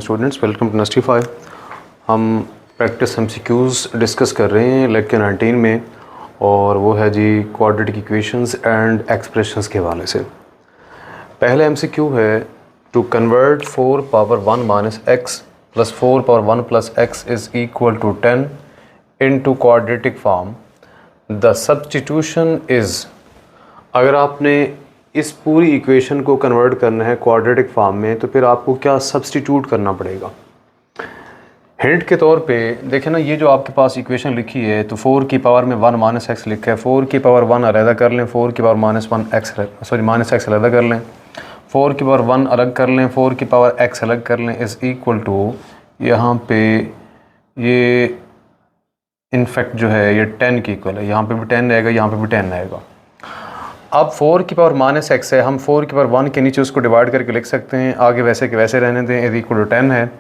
Morning students, welcome to नस्टिफाई। हम practice MCQs discuss कर रहे हैं लेक्चर 19 में, और वो है जी क्वाड्रेटिक इक्वेशंस एंड एक्सप्रेशंस के हवाले से। पहला एमसीक्यू है to convert 4 power 1 minus x plus 4 power 1 plus x is equal to 10 into quadratic form. The substitution is, अगर आपने इस पूरी इक्वेशन को कन्वर्ट करना है क्वाड्रेटिक फॉर्म में तो फिर आपको क्या सब्स्टिट्यूट करना पड़ेगा। हिंट के तौर पे देखें ना, ये जो आपके पास इक्वेशन लिखी है तो 4 की पावर में 1 माइनस एक्स लिखा है। 4 की पावर 1 अलग कर लें, 4 की पावर माइनस एक्स अलग कर लें, 4 की पावर 1 अलग कर लें, 4 की पावर एक्स अलग कर लें, इज़ इक्वल टू यहाँ पे ये इनफैक्ट जो है ये 10 की इक्वल है। यहाँ पे भी 10 आएगा, यहाँ पे भी 10 आएगा। अब 4 की पावर माइनस एक्स है, हम 4 की पावर 1 के नीचे उसको डिवाइड करके लिख सकते हैं, आगे वैसे के वैसे रहने दें, इज इक्वल टू 10 है।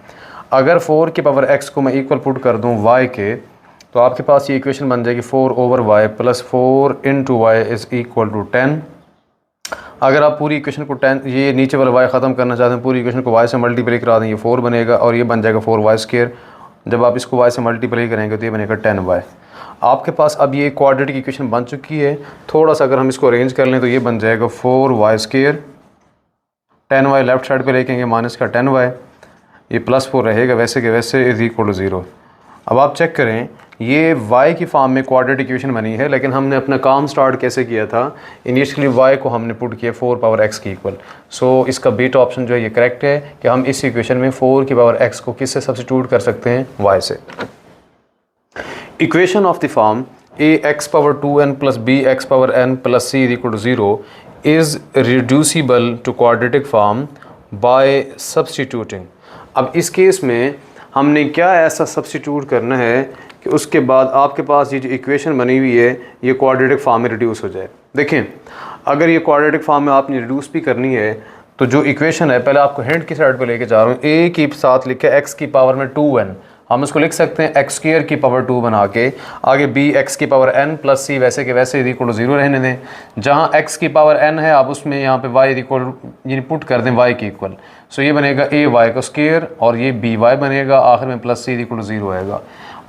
अगर 4 की पावर एक्स को मैं इक्वल पुट कर दूं y के, तो आपके पास ये इक्वेशन बन जाएगी 4 over y plus 4 into y is equal to 10। अगर आप पूरी इक्वेशन को 10, ये नीचे वाला y ख़त्म करना चाहते हैं, पूरी इक्वेशन को y से मल्टीप्लाई करा दें, ये 4 बनेगा और ये बन जाएगा 4y स्क्वायर। जब आप इसको y से मल्टीप्लाई करेंगे तो ये बनेगा 10y। आपके पास अब ये क्वाड्रेटिक इक्वेशन बन चुकी है। थोड़ा सा अगर हम इसको अरेंज कर लें तो ये बन जाएगा 4y square, 10y left side पे लेकेंगे माइनस का 10y, ये प्लस 4 रहेगा वैसे के वैसे, इज़ इक्वल टू 0। अब आप चेक करें, ये y की फॉर्म में क्वाड्रेटिक इक्वेशन बनी है, लेकिन हमने अपना काम स्टार्ट कैसे किया था, इनिशियली y को हमने पुट किया 4 पावर x की इक्वल। सो इसका बीट ऑप्शन जो है ये करेक्ट है कि हम इस इक्वेशन में 4 की पावर x को किससे सब्स्टिट्यूट कर सकते हैं, y से। Equation of the form ax power 2n plus bx power n plus c is equal to 0 is reducible to quadratic form by substituting. अब इस केस में हमने क्या ऐसा सब्स्टिट्यूट करना है कि उसके बाद आपके पास ये जो इक्वेशन बनी हुई है ये क्वाड्रेटिक फॉर्म में रिड्यूस हो जाए। देखें, अगर ये क्वाड्रेटिक फॉर्म में आपने रिड्यूस भी करनी है तो जो इक्वेशन है, पहले आपको हिंट की साइड पे लेके जा रहा हूँ, a के साथ लिखा है x की पावर में 2n, हम इसको लिख सकते हैं x स्क्वायर की पावर 2 बना के, आगे b x की पावर n प्लस c वैसे के वैसे इक्वल टू 0 रहने दें। जहाँ x की पावर n है आप उसमें यहाँ पे y इक्वल यानी पुट कर दें y की इक्वल। सो ये बनेगा a y का स्क्वायर और ये b y बनेगा, आखिर में प्लस c इक्वल टू 0 आएगा।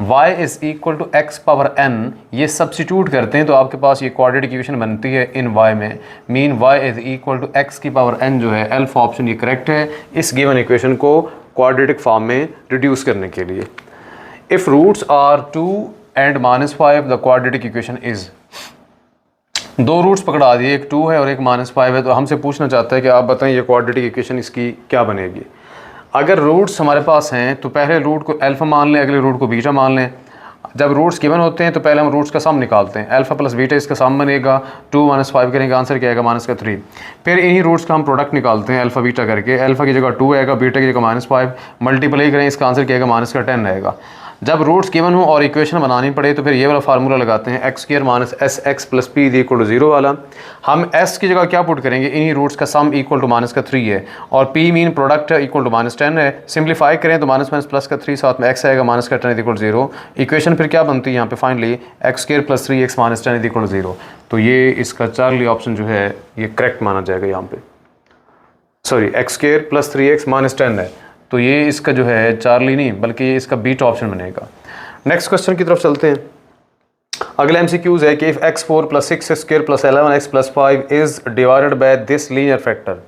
y is equal to x power n, ये सब्स्टिट्यूट करते हैं तो आपके पास ये क्वाड्रेटिक इक्वेशन बनती है इन y में। Mean y is equal to x की पावर n जो है, अल्फा ऑप्शन ये करेक्ट है इस गिवन इक्वेशन को क्वाड्रेटिक फॉर्म में रिड्यूस करने के लिए। If roots are 2 and -5 the quadratic equation is, दो रूट्स पकड़ा दिए, एक 2 है और एक -5 है, तो हमसे पूछना चाहता है कि आप बताएं ये क्वाड्रेटिक इक्वेशन इसकी क्या बनेगी। अगर रूट्स हमारे पास हैं तो पहले रूट को अल्फ़ा मान लें, अगले रूट को बीटा मान लें। जब रूट्स गिवन होते हैं तो पहले हम रूट्स का सम निकालते हैं, अल्फ़ा प्लस बीटा इसका सम बनेगा, 2 - 5 करेंगे, आंसर क्या आएगा -3। फिर इन्हीं रूट्स का हम प्रोडक्ट निकालते हैं अल्फ़ा बीटा करके, अल्फ़ा की जगह 2 आएगा, बीटा की जगह -5, मल्टीप्लाई करें, इसका आंसर क्या आएगा -10 आएगा। जब रूट्स गिवन हो और इक्वेशन बनानी पड़े तो फिर ये वाला फार्मूला लगाते हैं, x square minus S x plus P is equal to 0 वाला। हम एस की जगह क्या पुट करेंगे, इन्हीं रूट्स का सम इक्वल टू -3 है और P mean product equal to -10 है। सिंप्लीफाई करें तो प्लस का 3 साथ में एक्स आएगा, -10 इक्वल टू 0। इक्वेशन फिर क्या बनती है यहाँ पे finally, x square plus 3x -10 equal to 0। तो ये इसका चार्ली ऑप्शन जो है ये करेक्ट माना जाएगा यहाँ पे। Sorry, x square plus 3x -10 है, तो ये इसका जो है चार्ली नहीं बल्कि ये इसका बीटा ऑप्शन बनेगा। नेक्स्ट क्वेश्चन की तरफ चलते हैं। अगला एमसीक्यूज है कि if x4 plus 6 square plus 11x plus 5 is divided by this linear factor.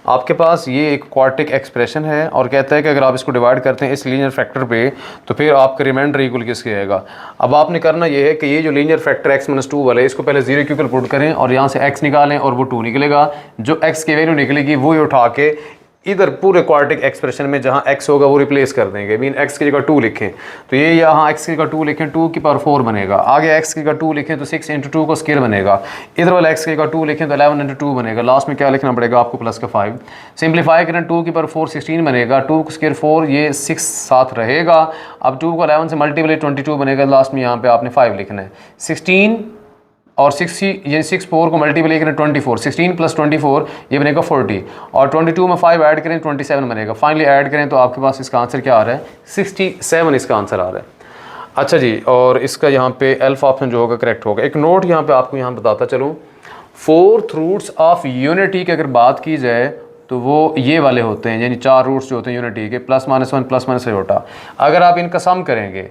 आपके पास ये एक क्वाड्रेटिक एक्सप्रेशन है और कहता है कि अगर आप इसको डिवाइड करते हैं इस लीनियर फैक्टर पे तो फिर आपका रिमाइंडर इक्वल किसके आएगा। अब आपने करना ये है कि ये जो लीनियर फैक्टर x-2 वाला है इसको पहले 0 के ऊपर पुट करें और यहाँ से x निकालें और वो 2 निकलेगा। जो x की वैल्यू निकलेगी वो उठा के इधर पूरे क्वाड्रेटिक एक्सप्रेशन में जहाँ x होगा वो रिप्लेस कर देंगे। मीन x की जगह 2 लिखें तो ये यहाँ x की जगह 2 लिखें, 2 की पावर 4 बनेगा। आगे x की जगह 2 लिखें तो 6 इंटू 2 का स्क्वायर बनेगा। इधर वाला x की जगह 2 लिखें तो 11 इंटू 2 बनेगा। लास्ट में क्या लिखना पड़ेगा आपको, प्लस का 5। सिंप्लीफाई करें, 2 की पावर 4 16 बनेगा, 2 का स्क्वायर 4, ये 6 साथ रहेगा। अब 2 को 11 से मल्टीप्लाई 22 बनेगा। लास्ट में यहाँ पे आपने 5 लिखना है। 16 और 60 ये 6 4 को मल्टीप्लाई करें 24, 16 प्लस 24 ये बनेगा 40 और 22 में 5 ऐड करें 27 बनेगा। फाइनली ऐड करें तो आपके पास इसका आंसर क्या आ रहा है, 67 इसका आंसर आ रहा है। अच्छा जी, और इसका यहाँ पे अल्फा ऑप्शन जो होगा करेक्ट होगा। एक नोट यहाँ पे आपको यहाँ बताता चलूँ, 4th रूट्स ऑफ यूनिटी की अगर बात की जाए तो वो ये वाले होते हैं, यानी 4 रूट्स जो होते हैं यूनिटी के, +-1 +- आयोटा। अगर आप इनका सम करेंगे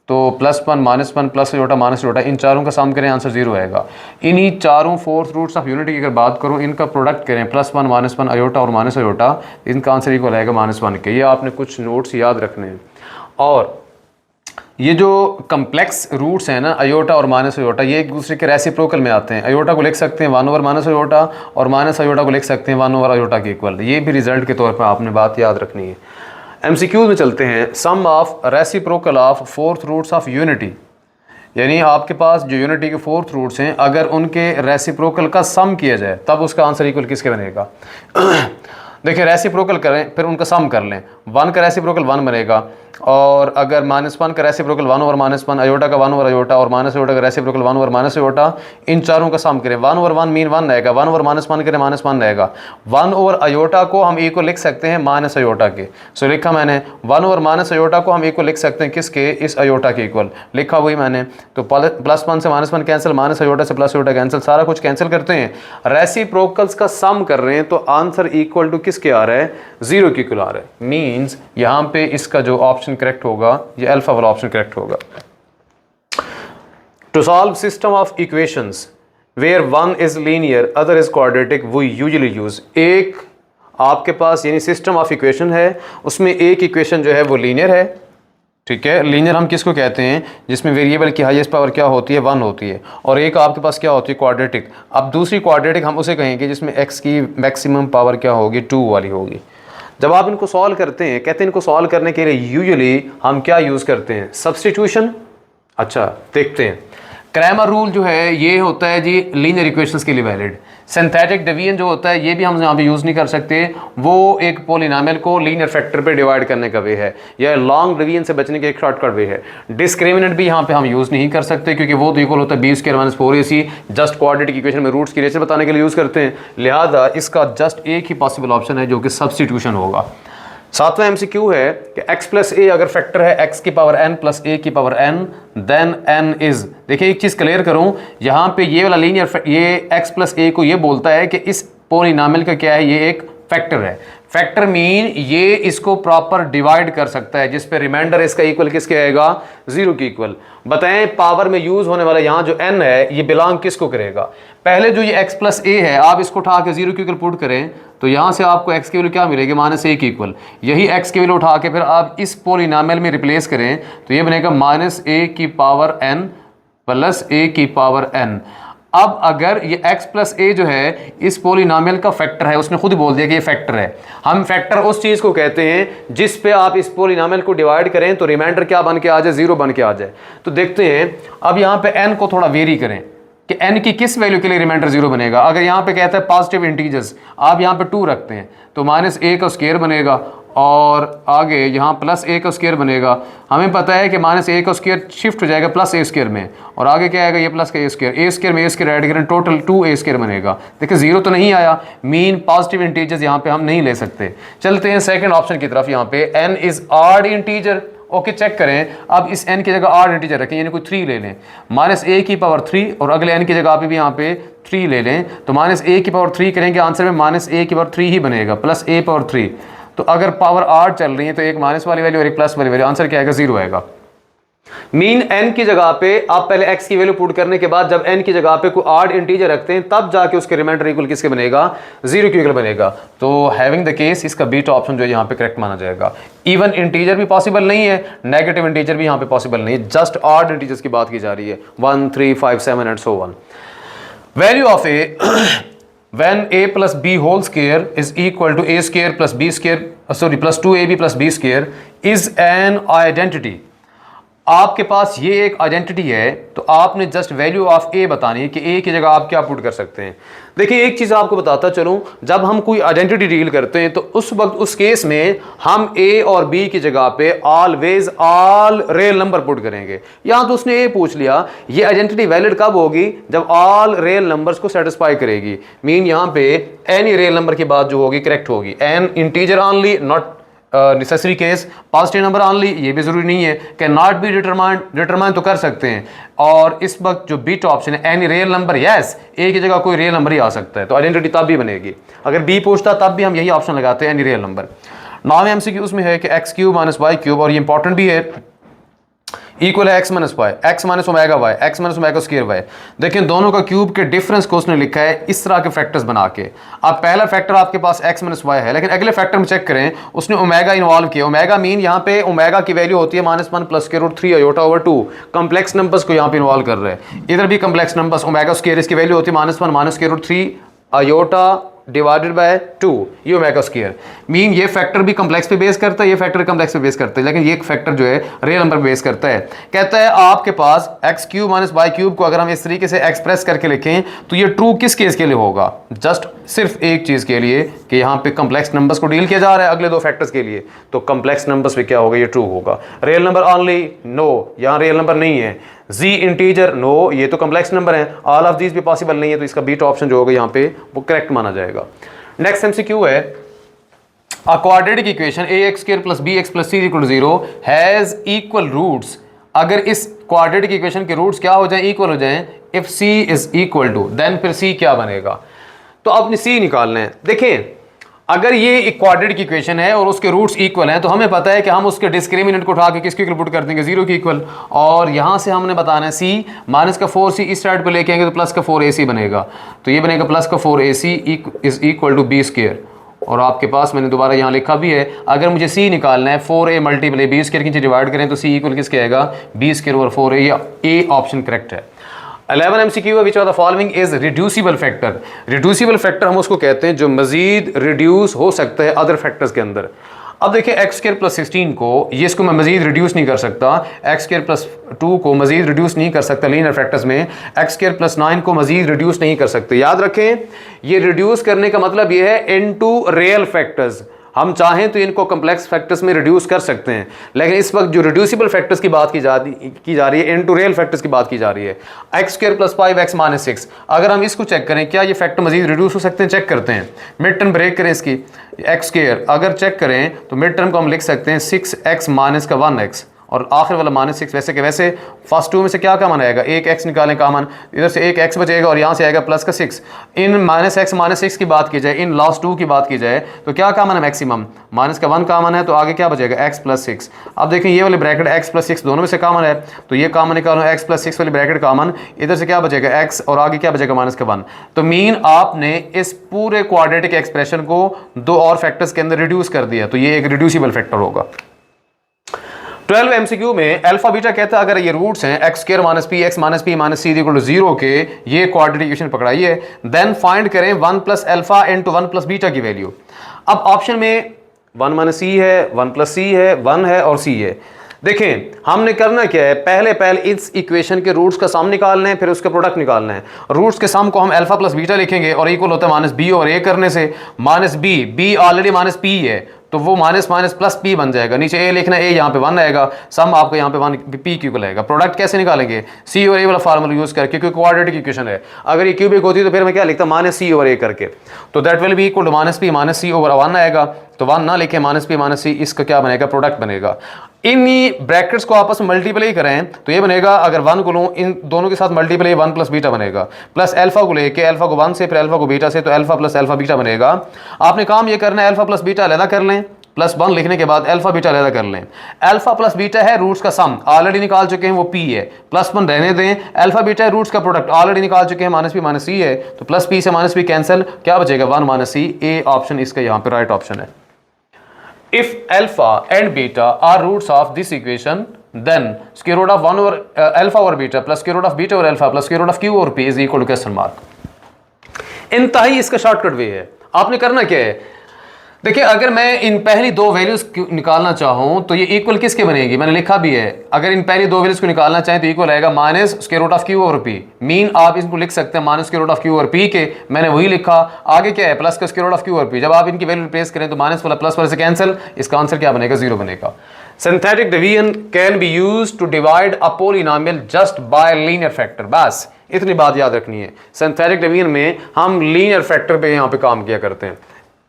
तो +1 -1 प्लस आयोटा माइनस आयोटा, इन चारों का सम करें आंसर 0 आएगा। इन्हीं चारों फोर्थ रूट्स ऑफ यूनिटी की अगर बात करूं, इनका प्रोडक्ट करें +1 -1 आयोटा और माइनस आयोटा, इनका आंसर इक्वल आएगा -1 के। ये आपने कुछ नोट्स याद रखने हैं। और ये जो कम्प्लेक्स रूट्स हैं ना, आयोटा और माइनस आयोटा, ये एक दूसरे के रेसिप्रोकल में आते हैं। आयोटा को लिख सकते हैं 1 ओवर माइनस आयोटा और माइनस आयोटा को लिख सकते हैं 1 ओवर आयोटा के इक्वल। ये भी रिजल्ट के तौर पर आपने बात याद रखनी है। एमसीक्यूज में चलते हैं। Sum of reciprocal of fourth roots of unity, यानी आपके पास जो यूनिटी के फोर्थ रूट्स हैं, अगर उनके रेसिप्रोकल का सम किया जाए तब उसका आंसर इक्वल किसके बनेगा। देखिए रेसिप्रोकल करें फिर उनका सम कर लें, 1 का रेसिप्रोकल 1 बनेगा, और अगर -1 का रेसिप्रोकल 1 ओवर -1, आयोटा का 1 ओवर आयोटा और माइनस आयोटा का रेसिप्रोकल 1 ओवर माइनस आयोटा, इन चारों का सम करें। 1 ओवर 1 मीन 1 रहेगा, 1 ओवर -1 करें -1 रहेगा। 1 ओवर आयोटा को हम इक्वल लिख सकते हैं माइनस आयोटा के, सो लिखा मैंने 1 ओवर माइनस आयोटा को हम इक्वल लिख सकते हैं किसके, इस आयोटा के इक्वल, लिखा वही मैंने। तो +1 से -1 कैंसिल, माइनस आयोटा से प्लस आयोटा कैंसिल, सारा कुछ कैंसिल करते हैं। रेसिप्रोकल्स का सम कर रहे हैं तो आंसर इक्वल टू किसके आ रहा है, 0 के इक्वल आ रहा है। मीन्स यहाँ पे इसका जो ऑप्शन करेक्ट होगा, ये अल्फा वाला ऑप्शन करेक्ट होगा। To solve system of equations where one is linear other is quadratic, we usually use, एक आपके पास यानी सिस्टम ऑफ इक्वेशन है, उसमें एक इक्वेशन जो है वो लीनियर है, ठीक है। लीनियर हम किसको कहते हैं, जिसमें वेरिएबल की हाईएस्ट पावर क्या होती है, 1 होती है, और एक आपके पास क्या होती है, क्वाड्रेटिक। अब दूसरी क्वाड्रेटिक हम उसे कहेंगे जिसमें x की मैक्सिमम पावर क्या होगी, 2 वाली होगी। जब आप इनको सॉल्व करते हैं, कहते हैं इनको सॉल्व करने के लिए यूजुअली हम क्या यूज़ करते हैं, सब्स्टिट्यूशन। अच्छा देखते हैं, क्रैमर रूल जो है ये होता है जी लीनियर इक्वेशंस के लिए वैलिड। सिंथेटिक डिवीजन जो होता है ये भी हम यहाँ पे यूज़ नहीं कर सकते, वो एक पोलिनोमियल को लीनियर फैक्टर पे डिवाइड करने का वे है, या लॉन्ग डिवीजन से बचने के एक शॉर्टकट वे है। डिस्क्रिमिनेंट भी यहाँ पे हम यूज़ नहीं कर सकते क्योंकि वो तो इक्वल होता है b² - 4ac, just quadratic equation में रूट्स की रेशो बताने के लिए यूज़ करते हैं। लिहाजा इसका जस्ट एक ही पॉसिबल ऑप्शन है जो कि सब्स्टिट्यूशन होगा। 7वां एमसीक्यू है कि x प्लस ए अगर फैक्टर है x की पावर n प्लस a की power n, then n is, देखिए एक चीज़ क्लियर करूं, यहाँ पे ये वाला लीनियर, ये x प्लस a को ये बोलता है कि इस पोलिनोमियल का क्या है, ये एक फैक्टर है। फैक्टर मीन ये इसको प्रॉपर डिवाइड कर सकता है, जिस पे रिमाइंडर इसका इक्वल किसके आएगा, 0 के इक्वल। बताएं पावर में यूज होने वाला यहाँ जो n है ये बिलोंग किसको करेगा, पहले जो ये x प्लस a है आप इसको उठा के 0 के इक्वल पुट करें तो यहाँ से आपको x की वैल्यू क्या मिलेगी, -a के इक्वल। यही x की वैल्यू उठा के फिर आप इस पोलिनोमियल में रिप्लेस करें तो ये बनेगा -a की पावर n प्लस a की पावर n। अब अगर ये x प्लस a जो है इस पोलिनोमियल का फैक्टर है, उसने खुद ही बोल दिया कि ये फैक्टर है। हम फैक्टर उस चीज़ को कहते हैं जिस पे आप इस पोलिनोमियल को डिवाइड करें तो रिमाइंडर क्या बन के आ जाए, 0 बन के आ जाए। तो देखते हैं अब यहाँ पे n को थोड़ा वेरी करें कि n की किस वैल्यू के लिए रिमाइंडर 0 बनेगा। अगर यहाँ पे कहता है पॉजिटिव इंटीजर्स, आप यहाँ पे 2 रखते हैं तो -a का स्क्वायर बनेगा, और आगे यहाँ +a का स्क्वायर बनेगा। हमें पता है कि -a का स्क्वायर शिफ्ट हो जाएगा +a स्क्वायर में, और आगे क्या आएगा, ये प्लस का a स्क्वायर में a स्क्वायर ऐड करें टोटल 2a स्क्वायर बनेगा। देखिए 0 तो नहीं आया, मीन पॉजिटिव इंटीजर्स यहाँ पे हम नहीं ले सकते। चलते हैं सेकंड ऑप्शन की तरफ, यहाँ पे n is odd integer. Okay check करें, अब इस n की जगह ऑड इंटीजर रखें, यानी कोई 3 ले लें, -a की पावर 3, और अगले n की जगह पे भी यहाँ पे 3 ले लें तो -a की पावर 3 करेंगे, आंसर में -a की पावर 3 ही बनेगा, प्लस a पावर 3। तो अगर पावर 8 चल रही है तो एक माइनस वाली वैल्यू और एक प्लस वाली वैल्यू, आंसर क्या आएगा, 0 आएगा। मीन n की जगह पे आप पहले x की वैल्यू पुट करने के बाद जब n की जगह पे कोई ऑड इंटीजर रखते हैं तब जाके उसके रिमाइंडर इक्वल किसके बनेगा, 0 के इक्वल बनेगा। तो हैविंग द केस इसका बीटा ऑप्शन जो है यहाँ पे करेक्ट माना जाएगा। इवन इंटीजर भी पॉसिबल नहीं है, नेगेटिव इंटीजर भी यहाँ पे पॉसिबल नहीं है, जस्ट ऑड इंटीजर्स की बात की जा रही है, 1 3 5 7 and so on. Value of A when a plus b whole square is equal to a square plus b square plus 2ab plus b square is an identity। आपके पास ये एक identity है तो आपने जस्ट वैल्यू ऑफ ए बतानी है कि ए की जगह आप क्या पुट कर सकते हैं। देखिए एक चीज़ आपको बताता चलूं, जब हम कोई आइडेंटिटी डील करते हैं तो उस वक्त उस केस में हम ए और बी की जगह पे always all real number put करेंगे। यहाँ तो उसने ए पूछ लिया, ये आइडेंटिटी वैलिड कब होगी, जब ऑल रियल नंबर्स को सेटिस्फाई करेगी। मीन यहाँ पे एनी रियल नंबर की बात जो होगी करेक्ट होगी, N integer only not necessary case positive number only, ये भी जरूरी नहीं है कि नॉट बी डिटरमाइन तो कर सकते हैं। और इस वक्त जो बीट ऑप्शन है एनी रियल नंबर, यस ए की जगह कोई रियल नंबर ही आ सकता है, तो आइडेंटिटी तब भी बनेगी। अगर बी पूछता तब भी हम यही ऑप्शन लगाते हैं एनी रियल नंबर। नाम एमसीक्यू उसमें है कि x cube minus y cube, और ये इंपॉर्टेंट भी है, इक्वल है x minus y, x minus omega y, x minus omega square y. देखिए दोनों का क्यूब के डिफरेंस को उसने लिखा है इस तरह के फैक्टर्स बना के। अब पहला फैक्टर आपके पास एक्स माइनस वाई है, लेकिन अगले फैक्टर में चेक करें उसने ओमेगा इन्वॉल्व किया। ओमेगा मीन यहाँ पे ओमेगा की वैल्यू होती है -1 प्लस के root 3 iota over 2। Complex numbers को यहाँ पे इन्वॉल्व कर रहे हैं, इधर भी कम्प्लेक्स नंबर्स ओमेगा स्क्वायर, इसकी वैल्यू होती है -1 माइनस के रूट 3 आयोटा डिवाइडेड बाय 2, ये ओमेगा स्क्वायर। मीन ये फैक्टर भी कम्प्लेक्स पे बेस करता है, ये फैक्टर कम्प्लेक्स पे बेस करता है, लेकिन ये फैक्टर जो है रियल नंबर पे बेस करता है। कहता है आपके पास x cube minus y cube को अगर हम इस तरीके से एक्सप्रेस करके लिखें तो ये ट्रू किस केस के लिए होगा? जस्ट सिर्फ एक चीज के लिए कि यहाँ पे कम्प्लेक्स नंबर्स को डील किया जा रहा है अगले दो फैक्टर्स के लिए, तो कम्प्लेक्स नंबर्स पे क्या होगा? ये ट्रू होगा। रियल नंबर ऑनली, नो, यहाँ रियल नंबर नहीं है। जी इंटीजर, नो, ये तो कम्प्लेक्स नंबर है। ऑल ऑफ दीज भी पॉसिबल नहीं है, तो इसका बीट ऑप्शन जो होगा यहाँ पे वो करेक्ट माना जाएगा। नेक्स्ट एमसीक्यू है, a quadratic equation ax square plus bx plus c equal to 0 has equal roots. अगर इस क्वाड्रेटिक इक्वेशन के रूट्स क्या हो जाएं? इक्वल हो जाएं। If c is equal to, then फिर c क्या बनेगा? तो अपनी c निकालना है। देखें अगर ये एक क्वाड्रेटिक इक्वेशन है और उसके रूट्स इक्वल हैं, तो हमें पता है कि हम उसके डिस्क्रिमिनेंट को उठा के किसके इक्वल पुट कर देंगे? 0 के इक्वल। और यहाँ से हमने बताना है c माइनस का 4c इस साइड पे लेके आएंगे तो प्लस का 4ac बनेगा, तो ये बनेगा प्लस का 4ac is equal to b square. और आपके पास मैंने दोबारा यहाँ लिखा भी है, अगर मुझे c निकालना है 4a मल्टीपल b स्क्वायर की डिवाइड करें तो c इक्वल किसके आएगा? b स्क्वायर ओवर 4a, या a ऑप्शन करेक्ट है। 11 MCQ which of the following is reducible factor. Reducible factor हम उसको कहते हैं जो मजीद रिड्यूस हो सकता है अदर फैक्टर्स के अंदर। अब देखिए एक्स स्क्वायर प्लस 16 को, ये इसको मैं मजीद रिड्यूस नहीं कर सकता। एक्स स्क्वायर प्लस 2 को मजीद रिड्यूस नहीं कर सकता लीनियर फैक्टर्स में। एक्स स्क्वायर प्लस 9 को मजीद रिड्यूस नहीं कर सकते। याद रखें ये रिड्यूस करने का मतलब ये है इनटू रियल फैक्टर्स। हम चाहें तो इनको कम्प्लेक्स फैक्टर्स में रिड्यूस कर सकते हैं, लेकिन इस वक्त जो रिड्यूसिबल फैक्टर्स की बात की जा रही है, इनटू रियल फैक्टर्स की बात की जा रही है। X square plus 5x minus 6, अगर हम इसको चेक करें क्या ये फैक्टर मजीद रिड्यूस हो सकते हैं? चेक करते हैं, मिड टर्म ब्रेक करें इसकी। एक्स स्क्वायर अगर चेक करें तो मिड टर्म को हम लिख सकते हैं 6x माइनस का 1x, और आखिर वाला -6 वैसे के वैसे। फर्स्ट 2 में से क्या कॉमन आएगा? एक x निकालें कॉमन, इधर से एक x बचेगा और यहाँ से आएगा प्लस का 6। इन -x की बात की जाए, इन लास्ट 2 की बात की जाए तो क्या कॉमन है? मैक्सिमम माइनस का 1 कॉमन है, तो आगे क्या बचेगा? x plus 6। अब देखें ये वाले ब्रैकेट x प्लस 6 दोनों में से कॉमन है, तो ये कॉमन निकालो, x प्लस 6 वाली ब्रैकेट कॉमन, इधर से क्या बचेगा? x, और आगे क्या बचेगा? माइनस का 1। तो मीन आपने इस पूरे क्वाड्रेटिक एक्सप्रेशन को दो और फैक्टर्स के अंदर रिड्यूस कर दिया, तो ये एक रिड्यूसिबल फैक्टर होगा। 12 MCQ में अल्फा बीटा कहता है अगर ये रूट्स हैं x square minus P x minus P minus C equal to 0 के, ये क्वाड्रेटिक इक्वेशन पकड़ाइए, देन फाइंड करें 1 plus alpha into 1 plus beta की वैल्यू। अब ऑप्शन में 1 माइनस सी है, 1 प्लस सी है, 1 है और सी है। देखें हमने करना क्या है, पहले इस इक्वेशन के रूट्स का सम निकालना है, फिर उसका प्रोडक्ट निकालना है। रूट्स के सम को हम अल्फा प्लस बीटा लिखेंगे और इक्वल होता है माइनस बी और ए करने से। Minus B already minus P है, तो वो माइनस माइनस प्लस पी बन जाएगा। नीचे ए लिखना, ए यहाँ पे 1 आएगा, सम आपका यहाँ पे 1 पी क्यूब आएगा। प्रोडक्ट कैसे निकालेंगे? सी और ए वाला फार्मूला यूज करके, क्योंकि क्वाड्रेटिक इक्वेशन है। अगर ये क्यूबिक होती तो फिर मैं क्या लिखता? माइनस सी ओवर ए करके, तो that will be equal to minus P minus C over 1 आएगा। तो 1 ना लिखे, माइनस पी माइनस सी, इसका क्या बनेगा? प्रोडक्ट बनेगा। इन ब्रैकेट्स को आपस में मल्टीप्लाई करें तो ये बनेगा, अगर 1 को लूँ इन दोनों के साथ मल्टीप्लाई 1 प्लस बीटा बनेगा, प्लस अल्फा को लेके अल्फा को 1 से फिर अल्फा को बीटा से, तो अल्फा प्लस अल्फा बीटा बनेगा। आपने काम ये करना है अल्फा प्लस बीटा अलग कर लें, प्लस 1 लिखने के बाद अल्फा बीटा अलग कर लें। अल्फा प्लस बीटा है रूट्स का सम, ऑलरेडी निकाल चुके हैं, वो पी है, प्लस 1 रहने दें। अल्फा बीटा है रूट्स का प्रोडक्ट, ऑलरेडी निकाल चुके हैं, माइनस पी माइनस सी है, तो प्लस पी से माइनस पी कैंसिल, क्या बचेगा? 1 माइनस सी। ए ऑप्शन इसका यहाँ पे राइट ऑप्शन है। If alpha and beta are roots of this equation, then square root of 1 over alpha over beta plus square root of beta over alpha plus square root of q over p is equal to question mark। इंतहाई इसका shortcut way है। आपने करना क्या है, देखिए अगर मैं इन पहली दो वैल्यूज निकालना चाहूं तो ये इक्वल किसके बनेगी? मैंने लिखा भी है, अगर इन पहली दो वैल्यूज को निकालना चाहें तो इक्वल आएगा minus square root of Q over P. Mean आप इसको लिख सकते हैं minus square root of Q over P के, मैंने वही लिखा। आगे क्या है? प्लस का square root of Q over P. जब आप इनकी वैल्यू रिप्लेस करें तो माइनस वाला प्लस वाले से कैंसिल, इसका आंसर क्या बनेगा? 0 बनेगा। Synthetic division can be used to divide a polynomial just by linear factor. बस इतनी बात याद रखनी है, सिंथेटिक डिवीजन में हम लीनियर फैक्टर पे यहाँ पे काम किया करते हैं।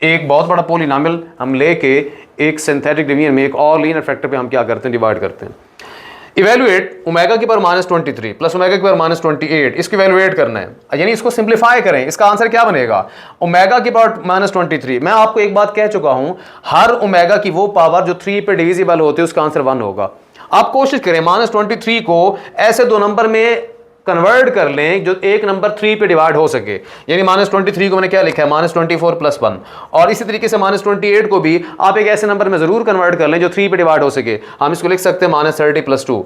एक बहुत बड़ा पॉलिनोमियल हम लेके एक सिंथेटिक डिवीजन में एक और लीनियर फैक्टर पे हम क्या करते हैं, डिवाइड करते हैं। इवेलुएट ओमेगा की पावर -23 प्लस ओमेगा की पावर -28, इसको इवेलुएट करना है, यानी इसको सिंप्लीफाई करें। इसका आंसर क्या बनेगा, ओमेगा की पावर -23। मैं आपको एक बात कह चुका हूं, हर ओमेगा की वो पावर जो 3 पे डिविजिबल होती है उसका आंसर 1 होगा। आप कोशिश करें -23 को ऐसे दो नंबर में कन्वर्ट कर लें जो एक नंबर 3 पे डिवाइड हो सके, यानी -23 को मैंने क्या लिखा है, -24 + 1। और इसी तरीके से -28 को भी आप एक ऐसे नंबर में जरूर कन्वर्ट कर लें जो 3 पे डिवाइड हो सके। हम इसको लिख सकते हैं -30 + 2।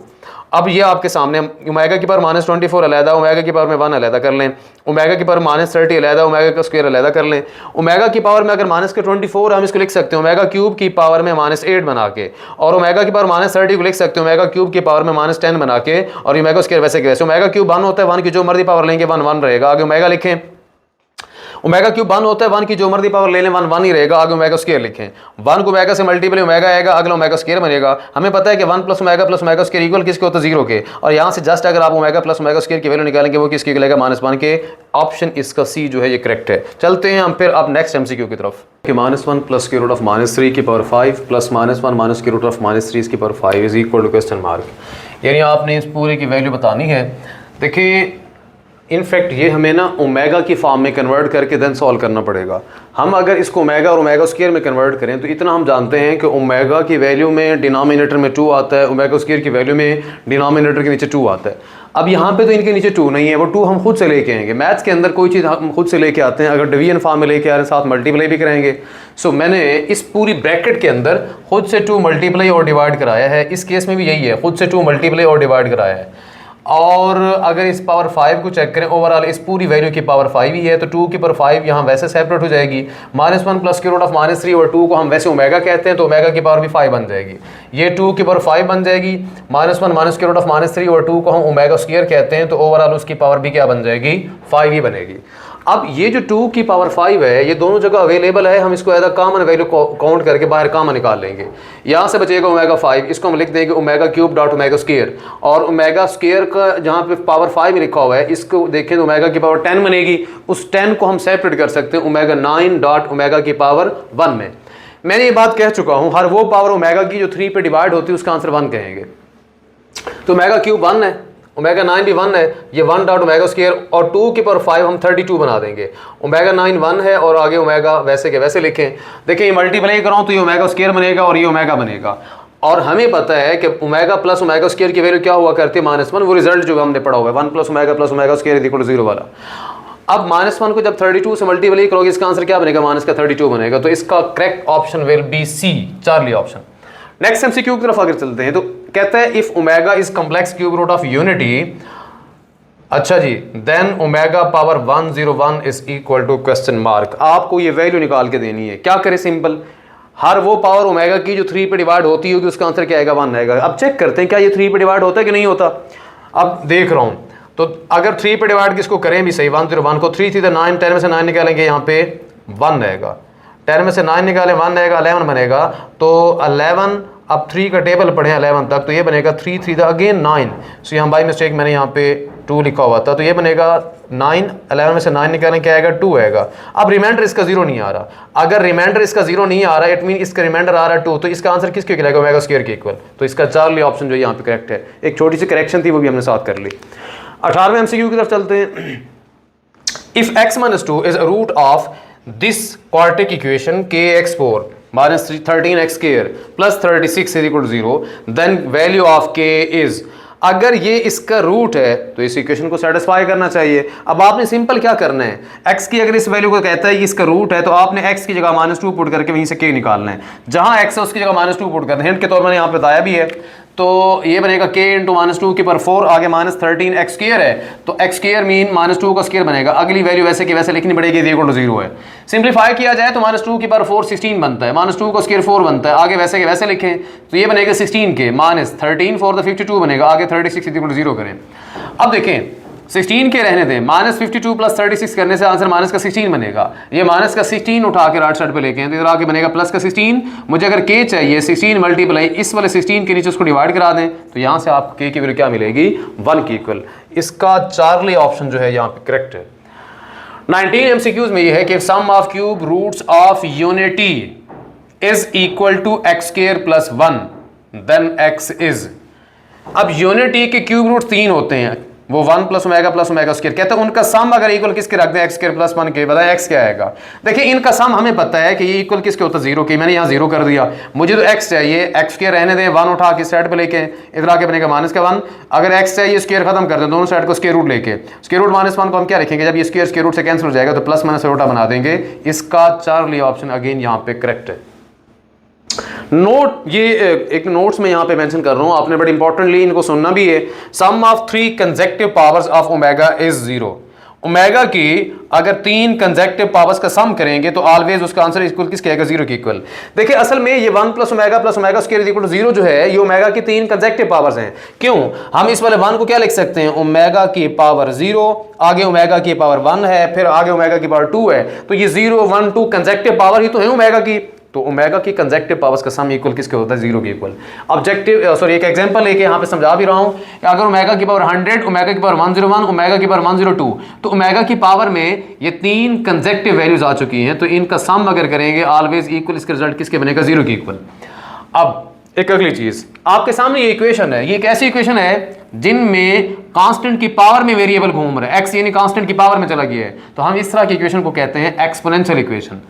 अब ये आपके सामने ओमेगा की पावर -24 अलहदा, ओमेगा की पावर में 1 अलहदा कर लें, ओमेगा की पावर -30 अलहदा, ओमेगा का स्क्वायर अलहदा कर लें। ओमेगा की पावर में अगर -24 हम इसको लिख सकते हैं ओमेगा क्यूब की पावर में -8 बना के, और ओमेगा की पावर -30 को लिख सकते हैं ओमेगा क्यूब की पावर में -10 बना के, और ओमेगा स्क्वायर वैसे के वैसे। ओमेगा क्यूब 1 होता है, 1 की जो मर्जी पावर लेंगे 1 1 रहेगा, आगे ओमेगा लिखें। ओमेगा क्यूब 1 होता है, 1 की जो मर्जी पावर ले लें 1 1 ही रहेगा, आगे ओमेगा स्क्वायर लिखें। 1 को ओमेगा से मल्टीप्लाई ओमेगा आएगा, अगला ओमेगा स्क्वायर बनेगा। हमें पता है कि 1 + ओमेगा स्क्वायर इक्वल किसके होता है, 0 के। और यहाँ से जस्ट अगर आप ओमेगा + ओमेगा स्क्वायर की वैल्यू निकालेंगे वो किसके मिलेगा, -1 के। ऑप्शन इसका सी जो है ये करेक्ट है। चलते हैं हम फिर अब नेक्स्ट एमसीक्यू की तरफ कि -1 + √-3 की पावर 5 प्लस -1 - √-3 की power 5 is equal to question mark. यानी आपने इस पूरे की वैल्यू बतानी है। देखिए इनफैक्ट ये हमें ना ओमेगा की फॉर्म में कन्वर्ट करके देन सॉल्व करना पड़ेगा। हम अगर इसको ओमेगा और ओमेगा स्क्वायर में कन्वर्ट करें तो इतना हम जानते हैं कि ओमेगा की वैल्यू में डिनोमिनेटर में 2 आता है, ओमेगा स्क्वायर की वैल्यू में डिनोमिनेटर के नीचे 2 आता है। अब यहाँ पे तो इनके नीचे 2 नहीं है, वो 2 हम खुद से लेके आएंगे। मैथ्स के अंदर कोई चीज़ हम खुद से लेके आते हैं, अगर डिवीजन फॉर्म में लेके आ रहे हैं साथ मल्टीप्लाई भी करेंगे। सो मैंने इस पूरी ब्रैकेट के अंदर खुद से 2 मल्टीप्लाई और डिवाइड कराया है। इस केस में भी यही है, खुद से 2 मल्टीप्लाई और डिवाइड कराया है। और अगर इस पावर 5 को चेक करें, ओवरऑल इस पूरी वैल्यू की पावर 5 ही है, तो 2 की पावर 5 यहाँ वैसे सेपरेट हो जाएगी। -1 + √-3 और 2 को हम वैसे ओमेगा कहते हैं तो ओमेगा की पावर भी 5 बन जाएगी। ये 2 की पावर 5 बन जाएगी। -1 - √-3 और 2 को हम ओमेगा स्क्वायर कहते हैं तो ओवरऑल उसकी पावर भी क्या बन जाएगी, 5 ही बनेगी। अब ये जो 2 की पावर 5 है ये दोनों जगह अवेलेबल है, हम इसको as a common value count करके बाहर कॉमन निकाल लेंगे। यहाँ से बचेगा ओमेगा 5, इसको हम लिख देंगे omega cube dot omega square, और ओमेगा स्क्वायर का जहाँ पे पावर 5 लिखा हुआ है इसको देखें तो ओमेगा की पावर 10 बनेगी। उस 10 को हम सेपरेट कर सकते हैं ओमेगा 9 डॉट ओमेगा की पावर 1 में। मैंने ये बात कह चुका हूँ, हर वो पावर ओमेगा की जो 3 पे डिवाइड होती है उसका आंसर 1 कहेंगे। तो ओमेगा क्यूब 1 है, ओमेगा 9 भी 1 है, ये 1 डॉट ओमेगा स्क्वायर, और 2 की पावर 5 हम 32 बना देंगे। ओमेगा 9 1 है और आगे ओमेगा वैसे के वैसे लिखें। देखिए ये मल्टीप्लाई कराऊँ तो ये ओमेगा स्क्वायर बनेगा और ये ओमेगा बनेगा। और हमें पता है कि ओमेगा प्लस ओमेगा स्क्वायर की वैल्यू क्या हुआ करती है, -1। वो रिजल्ट जो हमने पढ़ा हुआ है 1 + ओमेगा स्क्वायर = 0 वाला। अब -1 को जब 32 से मल्टीप्लाई करोगे इसका आंसर क्या बनेगा, -32 बनेगा। तो इसका correct option will be C, Charlie option. Next MCQ की तरफ अगर चलते हैं तो कहता है if omega is complex cube root of unity, अच्छा जी, then omega power 101 is equal to question mark. आपको ये वैल्यू निकाल के देनी है। क्या करें, सिंपल, हर वो पावर ओमेगा की जो 3 पे डिवाइड होती होगी उसका आंसर क्या आएगा, 1 आएगा। अब चेक करते हैं क्या ये 3 पे डिवाइड होता है कि नहीं होता। अब देख रहा हूं तो अगर 3 पे डिवाइड किसको करें भी सही, 101 को 3 3 9, 10 में से 9 निकालेंगे यहाँ पे 1 आएगा, 10 में से 9 निकाले 1 आएगा, 11 बनेगा। तो 11, अब 3 का टेबल पढ़े 11 तक, तो ये बनेगा 3 3 अगेन 9। सो यहाँ बाई मिस्टेक मैंने यहाँ पे 2 लिखा हुआ था, तो ये बनेगा 9, 11 में से 9 निकालें क्या आएगा, 2 आएगा। अब रिमाइंडर इसका 0 नहीं आ रहा। अगर रिमाइंडर इसका 0 नहीं आ रहा इट मीन इसका रिमाइंडर आ रहा है 2, तो इसका आंसर किसके इक्वल आएगा, ओमेगा स्क्वायर के इक्वल। तो इसका चार्ली ऑप्शन जो यहाँ पे करेक्ट है। एक छोटी सी करेक्शन थी वो भी हमने साथ कर ली। 18वें एमसीक्यू की तरफ चलते हैं। If x - 2 is root of this quadratic equation kx4 - 13x² + 36 = 0, then value of k is, अगर ये इसका रूट है तो इस इक्वेशन को सेटिस्फाई करना चाहिए। अब आपने सिंपल क्या करना है, x की अगर इस वैल्यू को कहता है कि इसका रूट है तो आपने x की जगह -2 पुट करके वहीं से k निकालना है। जहां x है उसकी जगह -2 पुट करना है। हिंट के तौर पर मैंने यहाँ पे बताया भी है। तो ये बनेगा k × -2 की पावर 4, आगे -13x² है तो x² मीन -2 का स्क्वायर बनेगा। अगली वैल्यू वैसे की वैसे लिखनी पड़ेगी, = 0 है। सिंप्लीफाई किया जाए तो -2 की पावर 4 16 बनता है, -2 का स्क्वायर 4 बनता है, आगे वैसे के वैसे लिखें तो ये बनेगा 16 के -13 4 52 बनेगा, आगे 36 = 0 करें। अब देखें 16 के रहने दें, -52 + 36 करने से आंसर -16 बनेगा। ये -16 उठा के राइट साइड पे लेके हैं तो इधर आके बनेगा +16। मुझे अगर k चाहिए 16 मल्टीप्लाई इस वाले 16 के नीचे उसको डिवाइड करा दें तो यहाँ से आपको k की वैल्यू क्या मिलेगी, 1 की इक्वल। इसका चार्ली ऑप्शन जो है यहाँ पे करेक्ट है। 19 एमसीक्यूज में ये है कि sum of cube roots of unity is equal to x square plus 1 then x is. अब यूनिटी के क्यूब रूट 3 होते हैं, वो 1 प्लस ओमेगा स्क्वायर, कहते हैं उनका सम अगर इक्वल किसके रख दें एक्स स्क्वायर प्लस 1 के, बताएं एक्स क्या आएगा। देखिए इनका सम हमें पता है कि ये इक्वल किसके होता है 0 के, मैंने यहाँ 0 कर दिया, मुझे तो एक्स चाहिए, एक्स स्क्वायर रहने दें, 1 उठा के साइड पे लेके इधर आके बनेगा माइनस का 1, अगर एक्स चाहिए स्क्वायर खत्म कर दें, दोनों साइड को स्क्वायर रूट लेके, स्क्वायर रूट -1 को हम क्या रखेंगे, जब ये स्क्वायर रूट से कैंसिल हो जाएगा तो प्लस माइनस रोटा बना देंगे। इसका चार्ली ऑप्शन अगेन यहाँ पे करेक्ट है। नोट, ये एक नोट्स में यहां पे मेंशन कर रहा हूं, आपने बड़ी इंपॉर्टेंटली इनको सुनना भी है। Sum of 3 consecutive powers of omega is 0। Omega की अगर 3 कंसेक्टिव पावर्स का सम करेंगे तो ऑलवेज उसका आंसर इक्वल किसके आएगा, 0 के इक्वल। देखिए असल में ये 1 plus omega square equal to 0 जो है, ये ओमेगा की 3 कंसेक्टिव पावर्स हैं। क्यों, हम इस वाले 1 को क्या लिख सकते हैं, ओमेगा की पावर 0, आगे ओमेगा की पावर 1 है, फिर आगे ओमेगा की पावर 2 है, तो ये 0 1 2 कंसेक्टिव पावर ही तो है ओमेगा की, तो ओमेगा की कंसेक्टिव पावर्स का सम इक्वल किसके होता है, 0 के इक्वल। ऑब्जेक्टिव सॉरी एक एग्जांपल लेके यहाँ पे समझा भी रहा हूँ, अगर ओमेगा की पावर 100, ओमेगा की पावर 101, ओमेगा की पावर 102, तो ओमेगा की पावर में ये 3 कंसेक्टिव वैल्यूज आ चुकी हैं, तो इनका सम अगर करेंगे ऑलवेज इक्वल, इसका रिजल्ट किसके बनेगा, 0 के इक्वल। अब एक अगली चीज आपके सामने ये इक्वेशन है, ये एक ऐसी इक्वेशन है जिनमें कांस्टेंट की पावर में वेरिएबल घूम रहा है, एक्स यानी कांस्टेंट की पावर में चला गया है, तो हम इस तरह की इक्वेशन को कहते हैं एक्सपोनेंशियल इक्वेशन।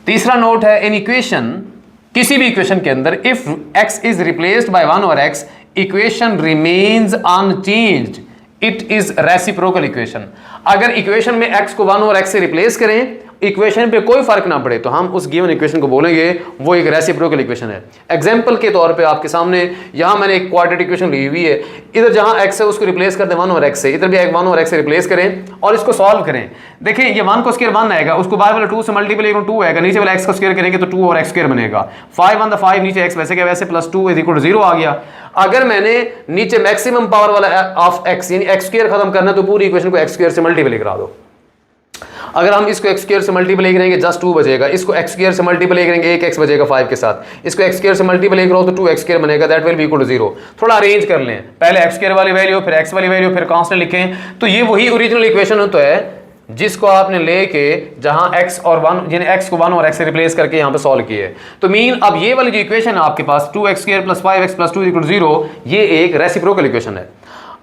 तीसरा नोट है, इन इक्वेशन, किसी भी इक्वेशन के अंदर if x is replaced by 1 over x, equation remains unchanged, it is reciprocal equation. अगर इक्वेशन में x को 1 ओवर x से रिप्लेस करें, इक्वेशन पे कोई फर्क ना पड़े, तो हम उस गिवन इक्वेशन को बोलेंगे वो एक रेसिप्रोकल इक्वेशन है। एग्जांपल के तौर पे आपके सामने यहां मैंने एक क्वाड्रेटिक इक्वेशन ली हुई है, इधर जहां x है उसको रिप्लेस कर दें 1 ओवर x से, इधर भी 1 ओवर x से रिप्लेस करें और इसको सॉल्व करें। देखिए ये 1 को स्क्वायर 1 आएगा, उसको बाहर वाला 2 से मल्टीप्लाई करें 2 आएगा, नीचे वाला x को स्क्वायर करेंगे तो 2 और x स्क्वायर बनेगा, 5 1 5, नीचे x वैसे के वैसे, प्लस 2 इज इक्वल टू 0 आ गया। अगर मैंने नीचे मैक्सिमम पावर वाला ऑफ x यानी x स्क्वायर खत्म करना है, तो पूरी इक्वेशन को x स्क्वायर से मल्टीप्लाई करा दो। अगर हम इसको x स्क्वायर से मल्टीप्लाई करेंगे जस्ट 2 बचेगा, इसको x स्क्वायर से मल्टीप्लाई करेंगे 1x बचेगा 5 के साथ, इसको x स्क्वायर से मल्टीप्लाई करो तो 2x स्क्वायर बनेगा, that will be equal to 0। थोड़ा अरेंज कर लें, पहले x स्क्वायर वाली वैल्यू, फिर x वाली वैल्यू, फिर कांस्टेंट लिखें, तो ये वही ओरिजिनल इक्वेशन होता है जिसको आपने लेके जहां x और 1 यानी x को 1 और x से रिप्लेस करके यहां पे सॉल्व किए। तो मीन अब ये वाली जो इक्वेशन है आपके पास 2x square plus 5x plus 2 equal to 0, ये एक रेसिप्रोकल इक्वेशन है।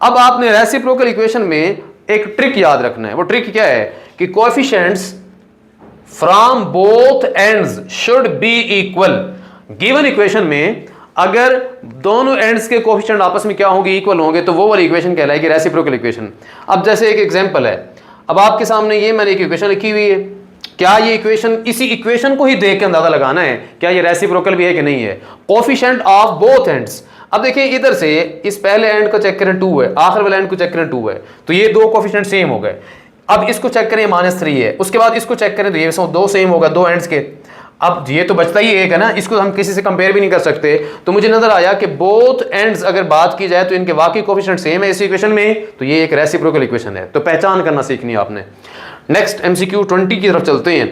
अब आपने रेसिप्रोकल इक्वेशन में एक ट्रिक याद रखना है, वो ट्रिक क्या है कि coefficients from both ends should be equal. Given equation में अगर दोनों एंड्स के कोएफिशिएंट आपस में क्या होंगे, इक्वल होंगे, तो वो वाली इक्वेशन कहलाएगी रेसिप्रोकल इक्वेशन। अब जैसे एक एग्जांपल है, अब आपके सामने ये मैंने एक इक्वेशन लिखी हुई है, क्या ये इक्वेशन, इसी इक्वेशन को ही देख के अंदाजा लगाना है क्या ये रेसिप्रोकल भी है कि नहीं है। कोएफिशिएंट ऑफ बोथ एंड्स, अब देखिए इधर से इस पहले एंड को चेक करें 2 है, आखिर वाले एंड को चेक करें 2 है, तो ये दो कोएफिशिएंट सेम हो गए। अब इसको चेक करें -3 है, उसके बाद इसको चेक करें तो ये दो सेम होगा, दो एंड्स के। अब ये तो बचता ही एक है ना, इसको हम किसी से कंपेयर भी नहीं कर सकते, तो मुझे नजर आया कि बोथ एंड्स अगर बात की जाए तो इनके वाकई कोएफिशिएंट सेम है इस इक्वेशन में, तो ये एक रेसिप्रोकल इक्वेशन है। तो पहचान करना सीखनी है आपने। नेक्स्ट MCQ 20 की तरफ चलते हैं।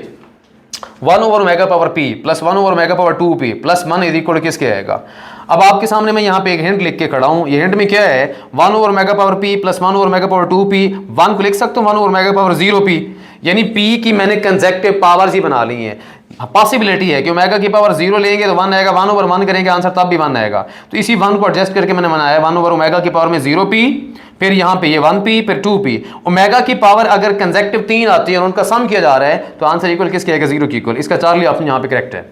1 over omega power p plus 1 over omega power 2p plus 1 is equal किसके आएगा। अब आपके सामने मैं यहाँ पे एक हिंट लिख के खड़ा हूँ, ये हिंट में क्या है, 1 over omega power p plus 1 over omega power 2p, 1 को लिख सकता हूँ 1 ओवर ओमेगा पावर 0p, यानी p की मैंने कंसेक्टिव पावर्स ही बना ली हैं। पॉसिबिलिटी है कि ओमेगा की पावर 0 लेंगे तो 1 आएगा, 1 ओवर 1 करेंगे आंसर तब भी 1 आएगा, तो इसी 1 को एडजस्ट करके मैंने बनाया 1 ओवर ओमेगा की पावर में 0p, फिर यहाँ पे ये 1p, फिर 2p। ओमेगा की पावर अगर कंसेक्टिव 3 आती है और उनका सम किया जा रहा है तो आंसर इक्वल किसके आएगा, 0 की इक्वल। इसका चार्ली ऑप्शन यहाँ पे करेक्ट है।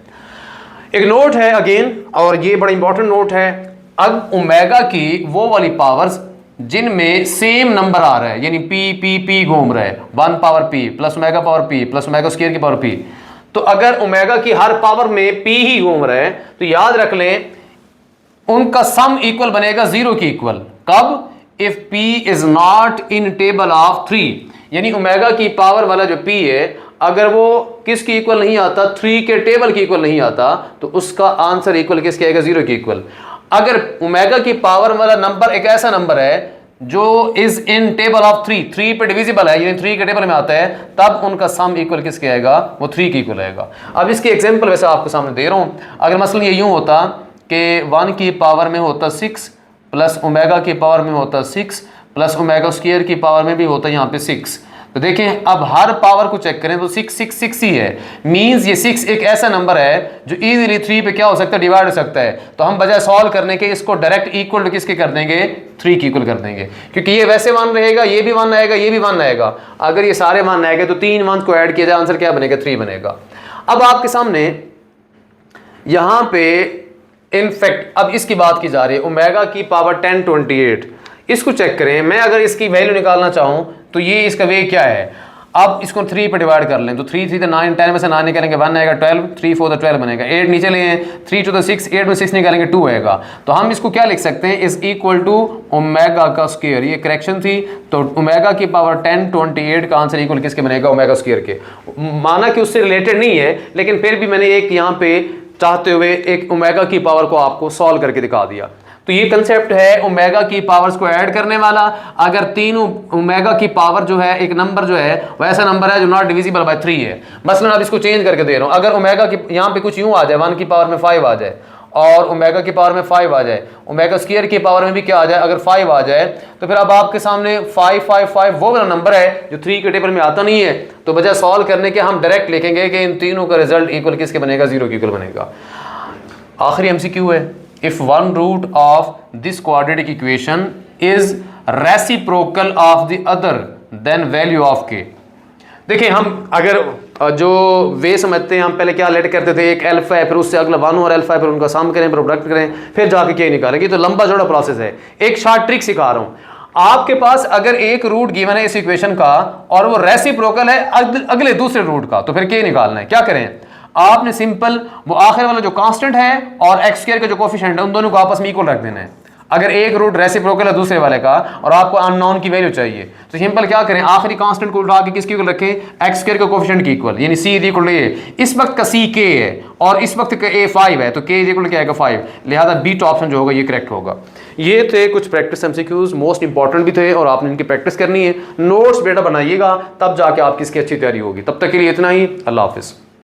एक नोट है अगेन, और ये बड़ा इंपॉर्टेंट नोट है, अब ओमेगा की वो वाली पावर्स जिनमें सेम नंबर आ रहा है, यानी p घूम रहा है, 1 power p plus omega power p plus omega square की पावर p, तो अगर ओमेगा की हर पावर में p ही घूम रहा है तो याद रख लें उनका सम इक्वल बनेगा 0 की इक्वल। कब, if p is not in table of 3, यानी ओमेगा की पावर वाला जो p है अगर वो किसकी इक्वल नहीं आता, 3 के टेबल की इक्वल नहीं आता, तो उसका आंसर इक्वल किसके आएगा, 0 की इक्वल। अगर ओमेगा की पावर वाला नंबर एक ऐसा नंबर है जो इज इन टेबल ऑफ 3 पे डिविजिबल है, यानी 3 के टेबल में आता है, तब उनका सम इक्वल किसके आएगा, वो 3 की इक्वल आएगा। अब इसकी एग्जांपल वैसे आपको सामने दे रहा हूं। अगर मसलन ये यूं होता कि 1 की पावर में होता 6 प्लस ओमेगा की पावर में होता 6 प्लस ओमेगा स्क्वायर की पावर में भी होता यहाँ पे 6, तो देखें अब हर पावर को चेक करें तो 6 ही है, मींस ये 6 एक ऐसा नंबर है जो इजीली 3 पे क्या हो सकता है, डिवाइड हो सकता है। तो हम बजाय सॉल्व करने के इसको डायरेक्ट इक्वल टू किसके कर देंगे, 3 के इक्वल कर देंगे, क्योंकि ये वैसे 1 रहेगा, ये भी 1 आएगा, ये भी 1 आएगा। अगर ये सारे 1 आएंगे तो 3 1 को ऐड किया जाए, आंसर क्या बनेगा, 3 बनेगा। अब आपके सामने यहां पे इनफैक्ट अब इसकी बात की जा रही है, ओमेगा की पावर 1028, इसको चेक करें। मैं अगर इसकी वैल्यू निकालना चाहूं तो ये इसका वे क्या है, अब इसको 3 पे डिवाइड कर लें तो 3 3 9 10 में से 9 निकालेंगे 1 आएगा, 12 3 4 12 बनेगा, 8 नीचे ले हैं 3 2 6, 8 में 6 निकालेंगे 2 आएगा। तो हम इसको क्या लिख सकते हैं, इज इक्वल टू ओमेगा का स्क्वायर, ये करेक्शन थी। तो ओमेगा की पावर 1028 का आंसर इक्वल किसके बनेगा, ओमेगा स्क्वायर के। माना कि उससे रिलेटेड नहीं है, लेकिन फिर भी मैंने एक यहाँ पे चाहते हुए एक ओमेगा की पावर को आपको सॉल्व करके दिखा दिया। तो ये कंसेप्ट है ओमेगा की पावर्स को ऐड करने वाला। अगर तीनों ओमेगा की पावर जो है, एक नंबर जो है वैसा नंबर है जो नॉट डिविजिबल बाय 3 है। मसलन अब इसको चेंज करके दे रहा हूं, अगर ओमेगा की यहाँ पे कुछ यूं आ जाए 1 की पावर में 5 आ जाए और ओमेगा की पावर में 5 आ जाए, ओमेगा स्क्वायर की पावर में भी क्या आ जाए, अगर 5 आ जाए, तो फिर अब आपके सामने 5 5 5 वो वाला नंबर है जो 3 के टेबल में आता नहीं है। तो बजाय सॉल्व करने के हम डायरेक्ट लिखेंगे कि इन तीनों का रिजल्ट इक्वल किसके बनेगा, 0 के इक्वल बनेगा। आखिरी एमसीक्यू है, if one root of this quadratic equation is reciprocal of the other then value of k। देखिए हम अगर जो वे समझते हैं, हम पहले क्या लेट करते थे, एक अल्फा है फिर उससे अगला 1 और अल्फा है फिर उनका सम करें, प्रोडक्ट करें, फिर जाके के निकालेंगे। तो लंबा चौड़ा प्रोसेस है। एक शॉर्ट ट्रिक सिखा रहा हूं। आपके पास अगर एक रूट गिवन है इस इक्वेशन का और वो रेसिप्रोकल है अगले दूसरे रूट का, तो फिर के निकालना है। क्या करें, आपने सिंपल वो आखिर वाला जो कांस्टेंट है और एक्स स्क्वायर का जो कोफिशिएंट है उन दोनों को आपस में इक्वल रख देना है। अगर एक रूट रेसिप्रोकल है दूसरे वाले का और आपको अननोन की वैल्यू चाहिए, तो सिंपल क्या करें, आखिरी कांस्टेंट को उठा के किसके इक्वल रखें, एक्स स्क्वायर का कोफिशिएंट की इक्वल, यानी सी इक्वल टू ए। इस वक्त का सी के है और इस वक्त का ए 5 है, तो के इक्वल क्या आएगा 5, लिहाजा बीट ऑप्शन जो होगा ये करेक्ट होगा। ये थे कुछ प्रैक्टिस एमसीक्यूज, मोस्ट इंपॉर्टेंट भी थे और आपने इनकी प्रैक्टिस करनी है। नोट्स बेटा बनाइएगा, तब जाके आपकी इसकी अच्छी तैयारी होगी। तब तक के लिए इतना ही, अल्लाह हाफिज़।